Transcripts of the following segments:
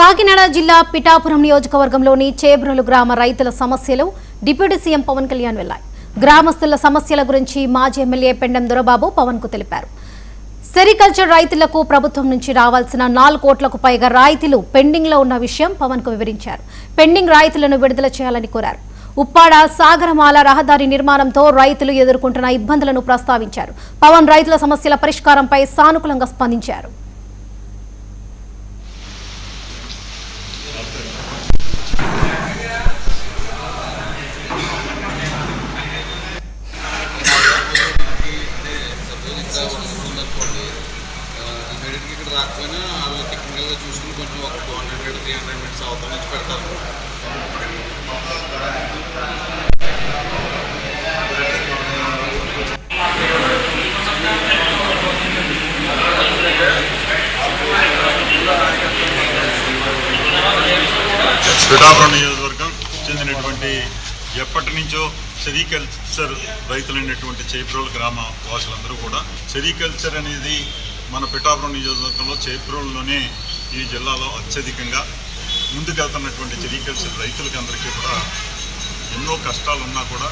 కాకినాడ జిల్లా పిఠాపురం నియోజకవర్గంలోని చేబ్రోలు గ్రామ రైతుల సమస్యలు డిప్యూటీ సీఎం పవన్ కళ్యాణ్ వెళ్లాయి. గ్రామస్తుల సమస్యల గురించి మాజీ ఎమ్మెల్యే పెండెం దొరబాబు పవన్ కు తెలిపారు. సెరికల్చర్ రైతులకు ప్రభుత్వం నుంచి రావాల్సిన 4 కోట్లకు పైగా రాయితీలు పెండింగ్ లో ఉన్న విషయం పవన్ కు వివరించారు. పెండింగ్ రాయితీలను విడుదల చేయాలని కోరారు. ఉప్పాడ సాగరమాల రహదారి నిర్మాణంతో రైతులు ఎదుర్కొంటున్న ఇబ్బందులను ప్రస్తావించారు. పవన్ రైతుల సమస్యల పరిష్కారంపై సానుకూలంగా స్పందించారు. ఇక్కడ రాకపోయినా వాళ్ళు టెక్నికల్గా చూసుకుని కొంచెం ఒక 200-300 మినిట్స్ అవతల నుంచి పెడతారు. పిఠాపురం నియోజకవర్గం చెందినటువంటి ఎప్పటి నుంచో సెరికల్చర్ రైతులైనటువంటి చేబ్రోలు గ్రామ వాసులందరూ కూడా సెరికల్చర్ అనేది మన పిఠాపురం నియోజకవర్గంలో చేబ్రోలులోనే ఈ జిల్లాలో అత్యధికంగా ముందుకెళ్తున్నటువంటి సెరికల్చర్ రైతులకి అందరికీ కూడా ఎన్నో కష్టాలు ఉన్నా కూడా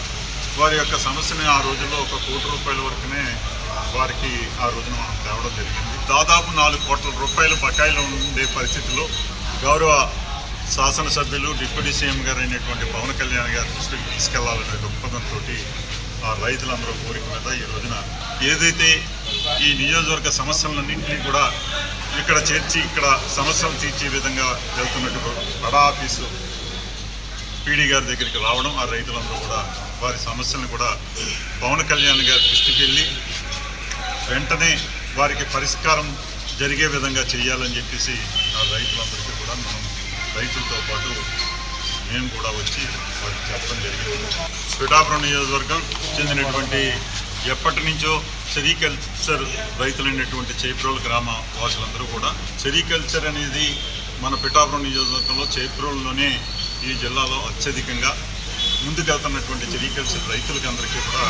వారి యొక్క సమస్యని ఆ రోజుల్లో 1 కోటి రూపాయల వరకునే వారికి ఆ రోజున మనం తేవడం జరిగింది. దాదాపు 4 కోట్ల రూపాయల బకాయిలు ఉండే పరిస్థితిలో గౌరవ శాసనసభ్యులు డిప్యూటీ సీఎం గారు అయినటువంటి పవన్ కళ్యాణ్ గారి దృష్టికి తీసుకెళ్లాలనే దృక్పథంతో ఆ రైతులందరూ కోరిక మీద ఈ రోజున ఏదైతే ఈ నియోజకవర్గ సమస్యలన్నింటినీ కూడా ఇక్కడ చేర్చి ఇక్కడ సమస్యలు తీర్చే విధంగా వెళ్తున్నట్టు బడా ఆఫీసు పీడీ గారి దగ్గరికి రావడం, ఆ రైతులందరూ కూడా వారి సమస్యలను కూడా పవన్ కళ్యాణ్ గారి దృష్టికి వెళ్ళి వెంటనే వారికి పరిష్కారం జరిగే విధంగా చేయాలని చెప్పేసి ఆ రైతులందరికీ కూడా మనం రైతులతో పాటు మేము కూడా వచ్చి వారికి చెప్పడం జరిగింది. పిఠాపురం నియోజకవర్గం చెందినటువంటి ఎప్పటి నుంచో సెరికల్చర్ రైతులైనటువంటి చేబ్రోలు గ్రామ వాసులందరూ కూడా సెరికల్చర్ అనేది మన పిఠాపురం నియోజకవర్గంలో చేబ్రోలులోనే ఈ జిల్లాలో అత్యధికంగా ముందుకెళ్తున్నటువంటి సెరికల్చర్ రైతులకి అందరికీ కూడా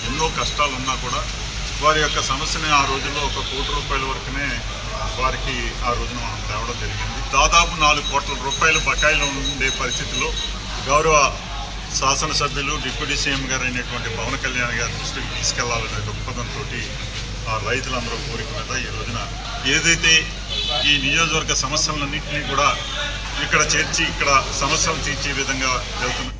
ఎన్నో కష్టాలు ఉన్నా కూడా వారి యొక్క సమస్యని ఆ రోజుల్లో 1 కోటి రూపాయల వరకునే వారికి ఆ రోజున మనం తేవడం జరిగింది. దాదాపు 4 కోట్ల రూపాయల బకాయిలు ఉండే పరిస్థితిలో గౌరవ శాసనసభ్యులు డిప్యూటీ సీఎం గారు అయినటువంటి పవన్ కళ్యాణ్ గారి దృష్టికి తీసుకెళ్లాలనే దృక్పథంతో ఆ రైతులందరూ కోరిక మీద ఈ రోజున ఏదైతే ఈ నియోజకవర్గ సమస్యలన్నింటినీ కూడా ఇక్కడ చేర్చి ఇక్కడ సమస్యలు తీర్చే విధంగా వెళ్తున్నారు.